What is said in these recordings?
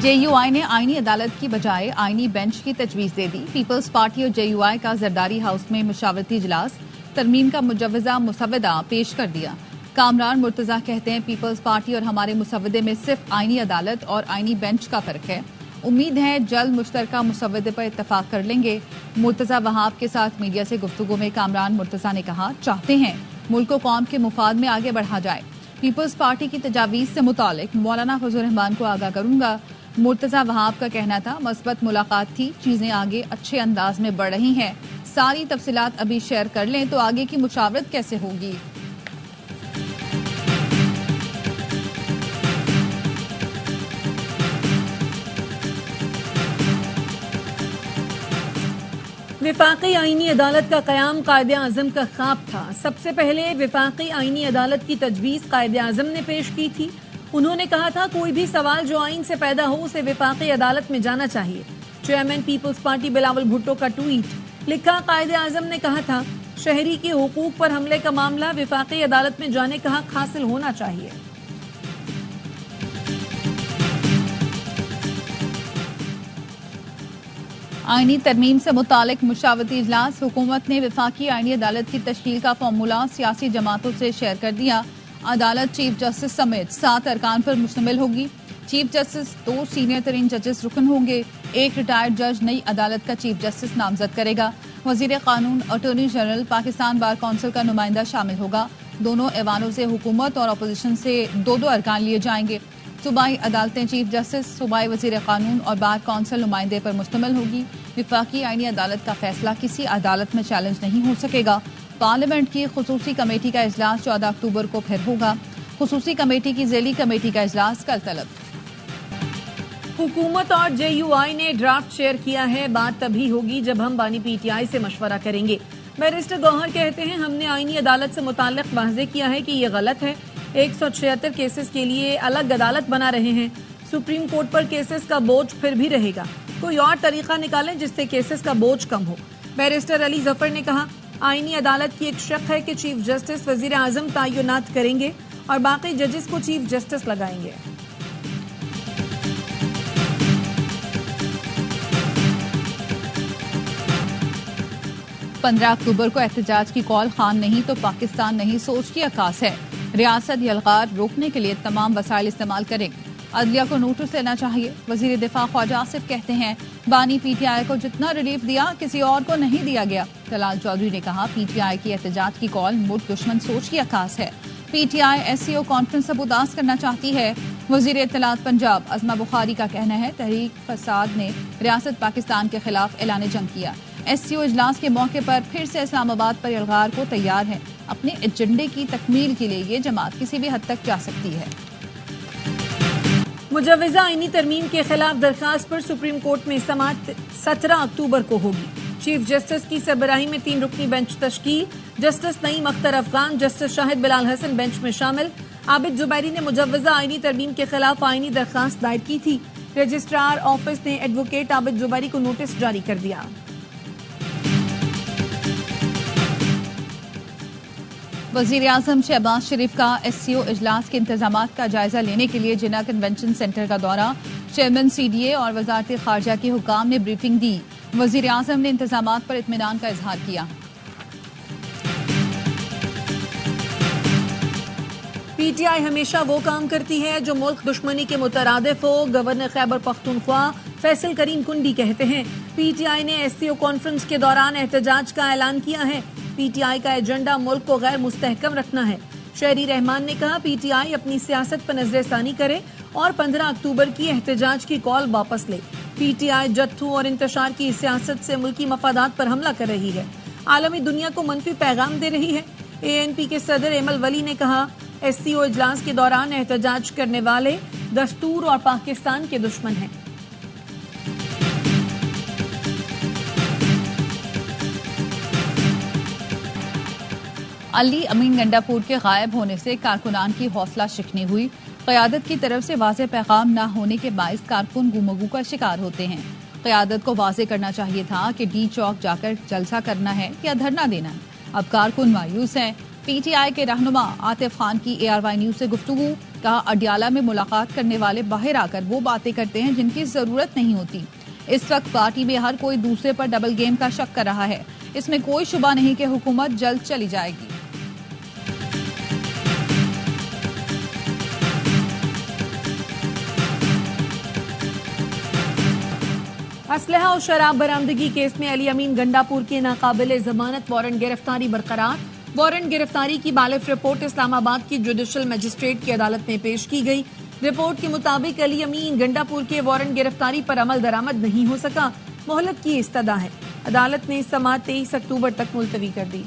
JUI ने आईनी अदालत की बजाय आईनी बेंच की तजवीज दे दी। पीपल्स पार्टी और JUI का जरदारी हाउस में मशावरती इजलास तरमीम का मुजव्वजा मुसवदा पेश कर दिया। कामरान मुर्तजा कहते हैं पीपल्स पार्टी और हमारे मुसवदे में सिर्फ आईनी अदालत और आईनी बेंच का फर्क है। उम्मीद है जल्द मुश्तरका मुसवदे पर इत्तफाक कर लेंगे। मुर्तजा वहाब के साथ मीडिया से गुफ्तगू में कामरान मुर्तजा ने कहा, चाहते हैं मुल्क को कौम के मुफाद में आगे बढ़ा जाए। पीपल्स पार्टी की तजावीज़ से मुतालिक मौलाना फजल रहमान को आगाह करूंगा। मुर्तजा वहाब का कहना था मस्बत मुलाकात थी, चीजें आगे अच्छे अंदाज में बढ़ रही हैं। सारी तफसीलात अभी शेयर कर लें तो आगे की मुशावरत कैसे होगी। विफाकी आईनी अदालत का क़याम कायदे आज़म का ख्वाब था। सबसे पहले विफाकी आईनी अदालत की तजवीज़ कायदे आज़म ने पेश की थी। उन्होंने कहा था कोई भी सवाल जो आइन से पैदा हो उसे विफाकी अदालत में जाना चाहिए। चेयरमैन पीपल्स पार्टी बिलावल भुट्टो का ट्वीट लिखा, कायदे आज़म ने कहा था शहरी के हुकूक पर हमले का मामला विफाकी अदालत में जाने का हक हासिल होना चाहिए। आईनी तरमीम से मुतालिक मुशावरती इजलास। हुकूमत ने विफाकी आईनी अदालत की तश्कील का फार्मूला सियासी जमातों से शेयर कर दिया। अदालत चीफ जस्टिस समेत 7 अरकान पर मुश्तमिल होगी। चीफ जस्टिस 2 सीनियर तरीन जजेस रुकन होंगे। एक रिटायर्ड जज नई अदालत का चीफ जस्टिस नामजद करेगा। वजीर कानून, attorney general, Pakistan bar council का नुमाइंदा शामिल होगा। दोनों ऐवानों से हुकूमत और अपोजिशन से 2-2 अरकान लिए जाएंगे। सूबाई अदालतें चीफ जस्टिस, सूबाई वजीर कानून और बार कौंसिल नुमाइंदे पर मुश्तमिल होगी। विफाकी आईनी अदालत का फैसला किसी अदालत में चैलेंज नहीं हो सकेगा। पार्लियामेंट की खुसूसी कमेटी का इजलास 14 अक्टूबर को फिर होगा। खुसूसी कमेटी की ज़ेली कमेटी का इजलास कल तलब। हुकूमत और JUI ने ड्राफ्ट शेयर किया है। बात तभी होगी जब हम बानी PTI से मशवरा करेंगे। बैरिस्टर गौहर कहते हैं हमने आईनी अदालत से मुताल्लिक वाज़ेह किया है कि ये गलत है। 176 केसेस के लिए अलग अदालत बना रहे हैं। सुप्रीम कोर्ट पर केसेस का बोझ फिर भी रहेगा। कोई और तरीका निकालें जिससे केसेस का बोझ कम हो। बैरिस्टर अली जफर ने कहा आईनी अदालत की एक शर्त है कि चीफ जस्टिस वजीर आजम तयनात करेंगे और बाकी जजेस को चीफ जस्टिस लगाएंगे। पंद्रह अक्टूबर को एहतजाज की कॉल, खान नहीं तो पाकिस्तान नहीं सोच की अक्कास है। रियासत यलगार रोकने के लिए तमाम वसाइल इस्तेमाल करेगी। अदलिया को नोटिस देना चाहिए। वजीर दिफा ख्वाजा आसिफ कहते हैं बानी PTI को जितना रिलीफ दिया किसी और को नहीं दिया गया। तलाल चौधरी ने कहा PTI की एहतजाज की कॉल मुल्क दुश्मन सोच की अक्कास है। PTI SCO कॉन्फ्रेंस से उदास करना चाहती है। वजीर इत्तलात पंजाब अज़मा बुखारी का कहना है तहरीक फसाद ने रियासत पाकिस्तान के खिलाफ ऐलान जंग किया। SCO इजलास के मौके पर फिर से इस्लामाबाद पर यलगार को तैयार है। अपने एजेंडे की तकमील के लिए ये जमात किसी भी हद तक जा सकती है। मुजव्वजा आईनी तरमीम के खिलाफ दरखास्त पर सुप्रीम कोर्ट में समाअत 17 अक्टूबर को होगी। चीफ जस्टिस की सरबराही में 3 रुकनी बेंच तश्कील। Justice Naeem Akhtar Afghan, justice Shahid Bilal Hasan bench में शामिल। आबिद जुबैरी ने मुजव्वजा आईनी तरमीम के खिलाफ आईनी दरखास्त दायर की थी। रजिस्ट्रार ऑफिस ने एडवोकेट आबिद जुबैरी को नोटिस जारी कर दिया। वजीर आजम शहबाज शरीफ का SCO इजलास के इंतजामात का जायजा लेने के लिए जिना कन्वेंशन सेंटर का दौरा। चेयरमैन CDA और वजारत खारजा के हुकाम ने ब्रीफिंग दी। वजीर आजम ने इंतजामात पर इत्मीनान का इजहार किया। PTI हमेशा वो काम करती है जो मुल्क दुश्मनी के मुतरादिफ हो। गवर्नर खैबर पख्तूनख्वा फैसल करीम कुंडी कहते हैं PTI ने SCO कॉन्फ्रेंस के दौरान एहतजाज का ऐलान किया है। PTI का एजेंडा मुल्क को गैर मुस्तहकम रखना है। शहरी रहमान ने कहा PTI अपनी सियासत पर नजरसानी करे और 15 अक्टूबर की एहतजाज की कॉल वापस ले। PTI जत्थू और इंतशार की सियासत से मुल्की मफादात पर हमला कर रही है। आलमी दुनिया को मनफी पैगाम दे रही है। ANP के सदर एमल वली ने कहा SCO इजलास के दौरान एहतजाज करने वाले दस्तूर और पाकिस्तान के दुश्मन हैं। अली अमीन गंडापुर के गायब होने से कारकुनान की हौसला शिकनी हुई। क़यादत की तरफ से वाज़ेह पैगाम न होने के बाइस कारकुन गुमगू का शिकार होते हैं। क़यादत को वाज़ेह करना चाहिए था कि D चौक जाकर जलसा करना है या धरना देना है। अब कारकुन मायूस हैं। پی ٹی آئی کے رہنما عاطف خان کی ARY نیوز سے گفتگو، کہا اڈیالہ میں ملاقات کرنے والے باہر آ کر وہ باتیں کرتے ہیں جن کی ضرورت نہیں ہوتی۔ اس وقت پارٹی میں ہر کوئی دوسرے پر ڈبل گیم کا شک کر رہا ہے، اس میں کوئی شبہ نہیں کہ حکومت جلد چلی جائے گی۔ اسلحہ اور شراب برآمدگی کیس میں علی امین گنڈاپور کی ناقابل ضمانت وارنٹ گرفتاری برقرار۔ وارنٹ گرفتاری کی بالغ رپورٹ اسلام آباد کی جوڈیشل مجسٹریٹ کی عدالت میں پیش کی گئی۔ رپورٹ کے مطابق علی امین گنڈاپور کے وارنٹ گرفتاری پر عمل درآمد نہیں ہو سکا، مہلت کی استدعا ہے۔ عدالت نے سماعت 23 اکتوبر تک ملتوی کر دی۔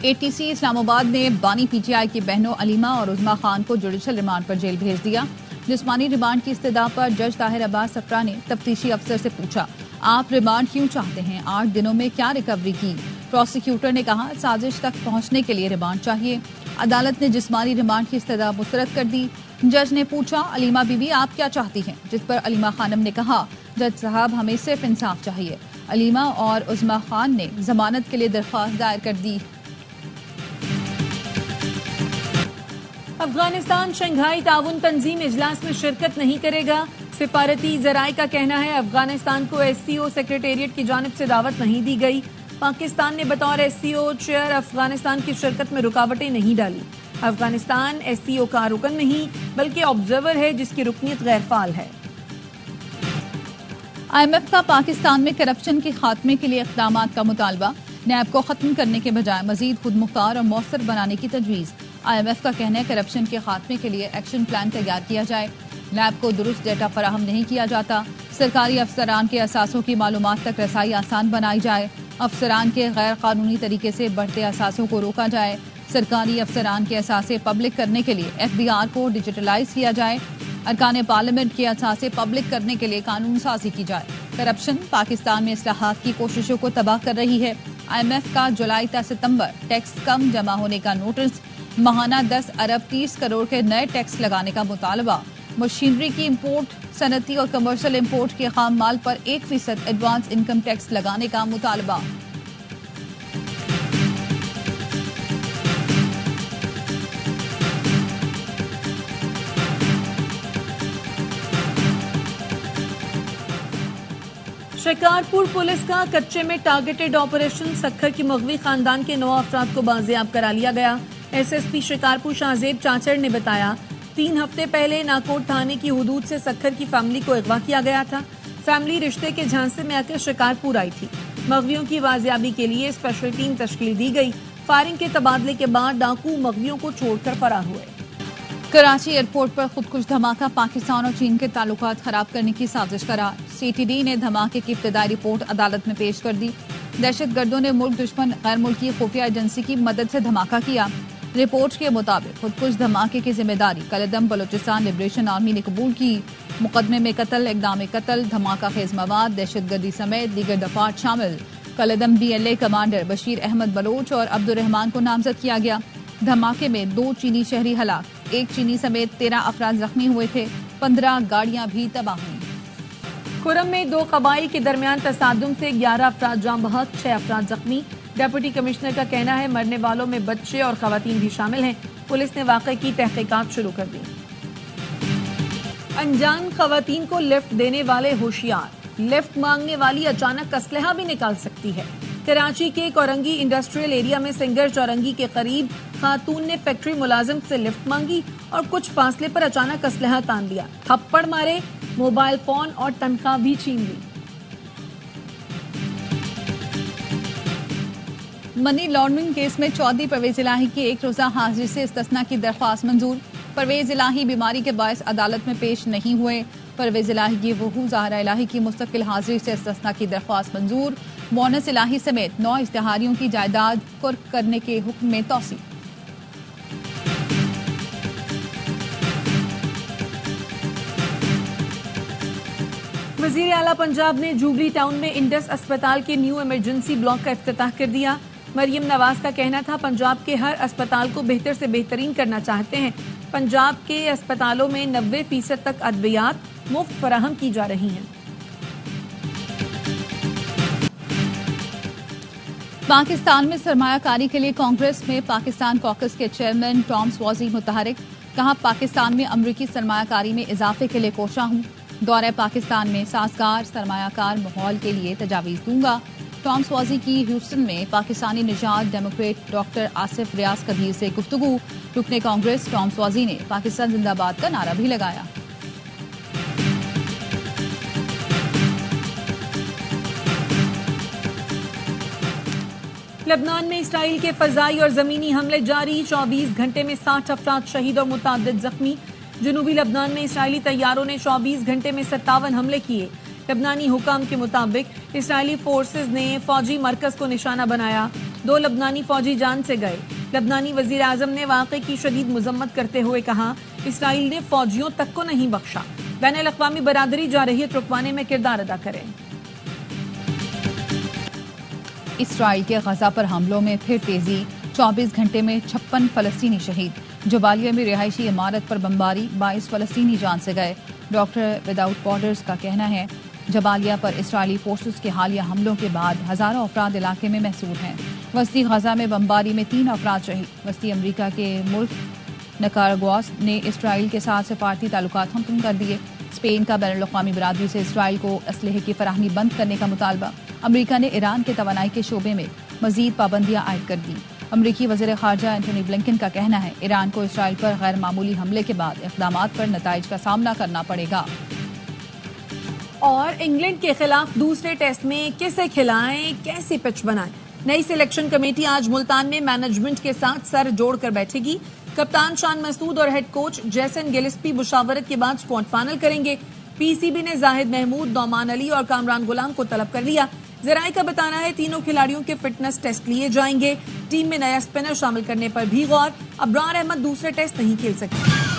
ATC اسلام آباد نے بانی PTI کی بہنوں علیمہ اور عظمیٰ خان کو جوڈیشل ریمانڈ پر جیل بھیج دیا۔ جسمانی ریمانڈ کی استدعا پر جج طاہر عباس صفرا نے تفتیشی افسر سے پوچھا، آپ ریمانڈ کیوں چاہتے ہیں؟ 8 دنوں میں کیا ریکوری کی؟ پروسیکیوٹر نے کہا سازش تک پہنچنے کے لیے ریمانڈ چاہیے۔ عدالت نے جسمانی ریمانڈ کی استدعا مسترد کر دی۔ جج نے پوچھا علیمہ بی بی آپ کیا چاہتی ہیں؟ جس پر علیمہ خانم نے کہا جج صاحب ہمیں صرف انصاف چاہیے۔ علیمہ اور عظمیٰ خان نے ضمانت کے لیے درخواست دائر کر دی۔ افغانستان شنگھائی تعاون تنظیم اجلاس میں شرکت نہیں کرے گا۔ سفارتی ذرائع کا کہنا ہے افغانستان کو SCO سیکریٹریٹ کی جانب سے دعوت نہیں دی گئی۔ پاکستان نے بطور SCO چیئر افغانستان کی شرکت میں رکاوٹیں نہیں ڈالی۔ افغانستان SCO کا رکن نہیں بلکہ آبزرور ہے جس کی رکنیت غیر فعال ہے۔ IMF کا پاکستان میں کرپشن کے خاتمے کے لیے اقدامات کا مطالبہ، نیب کو ختم کرنے کے بجائے مزید خود مختار اور مؤثر بنانے کی تجویز۔ IMF کا کہنا ہے کرپشن کے خاتمے کے لیے ایکشن پلان تیار کیا جائے۔ نیب کو درست ڈیٹا فراہم نہیں کیا جاتا، سرکاری افسران کے اثاثوں کی معلومات تک رسائی آسان بنائی جائے، افسران کے غیر قانونی طریقے سے بڑھتے اثاثوں کو روکا جائے، سرکاری افسران کے اثاثے پبلک کرنے کے لیے FBR کو ڈیجیٹلائز کیا جائے، ارکان پارلیمنٹ کے اثاثے پبلک کرنے کے لیے قانون سازی کی جائے۔ کرپشن پاکستان میں اصلاحات کی کوششوں کو تباہ کر رہی ہے۔ IMF کا جولائی تا ستمبر ٹیکس کم جمع ہونے کا نوٹس، ماہانہ 10 ارب 30 کروڑ کے نئے ٹیکس لگانے کا مطالبہ، مشینری کی امپورٹ، صنعتی اور کمرشل امپورٹ کے خام مال پر 1% ایڈوانس انکم ٹیکس لگانے کا مطالبہ۔ شکارپور پولیس کا کچے میں ٹارگیٹڈ آپریشن، سکھر کی مغوی خاندان کے 9 افراد کو بازیاب کرا لیا گیا۔ SSP شکارپور شاہزیب چاچڑ نے بتایا 3 ہفتے پہلے ناکوٹ تھانے کی حدود سے سکھر کی فیملی کو اغوا کیا گیا تھا۔ فیملی رشتے کے جھانسے میں آ کر شکارپور آئی تھی۔ مغویوں کی بازیابی کے لیے اسپیشل ٹیم تشکیل دی گئی۔ فائرنگ کے تبادلے کے بعد ڈاکو مغویوں کو چھوڑ کر فرار ہوئے۔ کراچی ایئرپورٹ پر خودکش دھماکہ، پاکستان اور چین کے تعلقات خراب کرنے کی سازش قرار۔ CTD نے دھماکے کی ابتدائی رپورٹ عدالت میں پیش کر دی۔ دہشت گردوں نے ملک دشمن غیر ملکی خفیہ ایجنسی کی مدد سے دھماکہ کیا۔ رپورٹ کے مطابق خودکش دھماکے کی ذمہ داری کالعدم بلوچستان لبریشن آرمی نے قبول کی۔ مقدمے میں قتل، اقدام قتل، دھماکہ خیز مواد، دہشت گردی سمیت دیگر دفعات شامل۔ کالعدم BLA کمانڈر بشیر احمد بلوچ اور عبد الرحمان کو نامزد کیا گیا۔ دھماکے میں 2 چینی شہری ہلاک، 1 چینی سمیت 13 افراد زخمی ہوئے تھے، 15 گاڑیاں بھی تباہ ہوئیں۔ کھرم میں 2 قبائل کے درمیان تصادم سے 11 افراد جاں بحق، 6 افراد زخمی۔ ڈپٹی کمشنر کا کہنا ہے مرنے والوں میں بچے اور خواتین بھی شامل ہیں۔ پولیس نے واقعے کی تحقیقات شروع کر دی۔ انجان خواتین کو لفٹ دینے والے ہوشیار، لفٹ مانگنے والی اچانک اسلحہ بھی نکال سکتی ہے۔ کراچی کے کورنگی انڈسٹریل ایریا میں سنگر چورنگی کے قریب خاتون نے فیکٹری ملازم سے لفٹ مانگی اور کچھ فاصلے پر اچانک اسلحہ تان لیا، تھپڑ مارے، موبائل فون اور تنخواہ بھی چھین لی۔ منی لانڈرنگ کیس میں چودھری پرویز الہی کی 1 روزہ حاضری سے استثناء کی درخواست منظور۔ پرویز الہی بیماری کے باعث عدالت میں پیش نہیں ہوئے۔ پرویز الہی کی وہو زہرا الہی کی مستقل حاضری سے استثناء کی درخواست منظور۔ مونس الہی سمیت 9 اشتہاریوں کی جائیداد قرق کرنے کے حکم میں توسیع۔ وزیر اعلیٰ پنجاب نے جوبلی ٹاؤن میں انڈس اسپتال کے نیو ایمرجنسی بلاک کا افتتاح کر دیا۔ مریم نواز کا کہنا تھا پنجاب کے ہر اسپتال کو بہتر سے بہترین کرنا چاہتے ہیں۔ پنجاب کے اسپتالوں میں 90% تک ادویات مفت فراہم کی جا رہی ہیں۔ पाकिस्तान में सरमायाकारी के लिए कांग्रेस में पाकिस्तान कॉकस के चेयरमैन टॉम स्वॉजी मुतहरिक। कहा, पाकिस्तान में अमरीकी सरमायाकारी में इजाफे के लिए कोशा हूं। दौरे पाकिस्तान में साजगार सरमायाकार माहौल के लिए तजावीज़ दूंगा। टॉम स्वॉजी की ह्यूस्टन में पाकिस्तानी निजात डेमोक्रेट डॉक्टर आसिफ रियाज कबीर से गुफ्तगू। रुकने कांग्रेस टॉम स्वॉजी ने पाकिस्तान जिंदाबाद का नारा भी लगाया। लबनान में इसराइल के फजाई और जमीनी हमले जारी। 24 घंटे में 60 अफराद शहीद और मुतादिद जख्मी। जनूबी लबनान में इसराइली तैयारों ने 24 घंटे में 57 हमले किए। लबनानी हुकाम के मुताबिक इसराइली फोर्सेज ने फौजी मरकज को निशाना बनाया। 2 लबनानी फौजी जान से गए। लबनानी वजीर आजम ने वाक़े की शदीद मजम्मत करते हुए कहा, इसराइल ने फौजियों तक को नहीं बख्शा। बैनुल अक़वामी बरादरी जारहियत रुकवाने में किरदार अदा करे। इसराइल के गजा पर हमलों में फिर तेजी। 24 घंटे में 56 फलस्तीनी शहीद। जबालिया में रिहायशी इमारत पर बमबारी, 22 फलस्तीनी जान से गए। डॉक्टर विदाउट बॉर्डर्स का कहना है, जबालिया पर इसराइली फोर्सेस के हालिया हमलों के बाद हजारों अफराद इलाके में महसूर हैं। वस्ती गजा में बमबारी में 3 अफराद शहीद। वस्ती अमरीका के मुल्क निकारागुआ ने इसराइल के साथ सिफारती ताल्लुकात खत्म कर दिए। स्पेन का बैनुल अक़वामी बरादरी से इसराइल को असलहे की फराहमी बंद करने का मुतालबा। अमरीका ने ईरान के तवानाई के शोबे में मजीद पाबंदियां आयद कर दी। अमरीकी वज़ीर ख़ारजा एंटोनी ब्लिंकन का कहना है, ईरान को इसराइल पर गैर मामूली हमले के बाद इक़दामात पर नताइज का सामना करना पड़ेगा। और इंग्लैंड के खिलाफ दूसरे टेस्ट में किसे खिलाएं, कैसी पिच बनाएं। नई सिलेक्शन कमेटी आज मुल्तान में मैनेजमेंट के साथ सर जोड़कर बैठेगी। कप्तान शान मसूद और हेड कोच जैसन गिलिस्पी मुशावरत के बाद स्क्वाड फाइनल करेंगे। पीसीबी ने जाहिद महमूद, नौमान अली और कामरान गुलाम को तलब कर लिया। ज़राए का बताना है, तीनों खिलाड़ियों के फिटनेस टेस्ट लिए जाएंगे। टीम में नया स्पिनर शामिल करने पर भी गौर। अबरार अहमद दूसरे टेस्ट नहीं खेल सके।